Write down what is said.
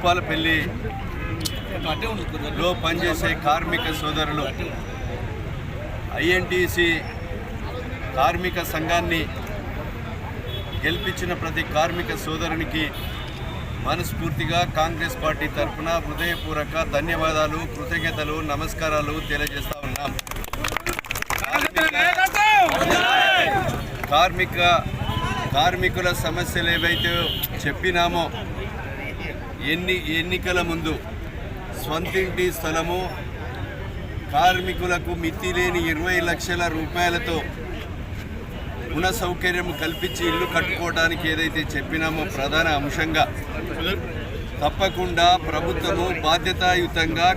భూపాలపల్లిలో పనిచేసే కార్మిక సోదరులు ఐఎన్టీసీ కార్మిక సంఘాన్ని గెలిపించిన ప్రతి కార్మిక సోదరునికి మనస్ఫూర్తిగా కాంగ్రెస్ పార్టీ తరఫున హృదయపూర్వక ధన్యవాదాలు, కృతజ్ఞతలు, నమస్కారాలు తెలియజేస్తా ఉన్నాం. కార్మికుల సమస్యలు ఏవైతే చెప్పినామో ఎన్నికల ముందు స్వంతింటి స్థలము, కార్మికులకు మితిలేని 20 లక్షల రూపాయలతో రుణ సౌకర్యం కల్పించి ఇల్లు కట్టుకోవడానికి ఏదైతే చెప్పినామో ప్రధాన అంశంగా తప్పకుండా ప్రభుత్వము బాధ్యతాయుతంగా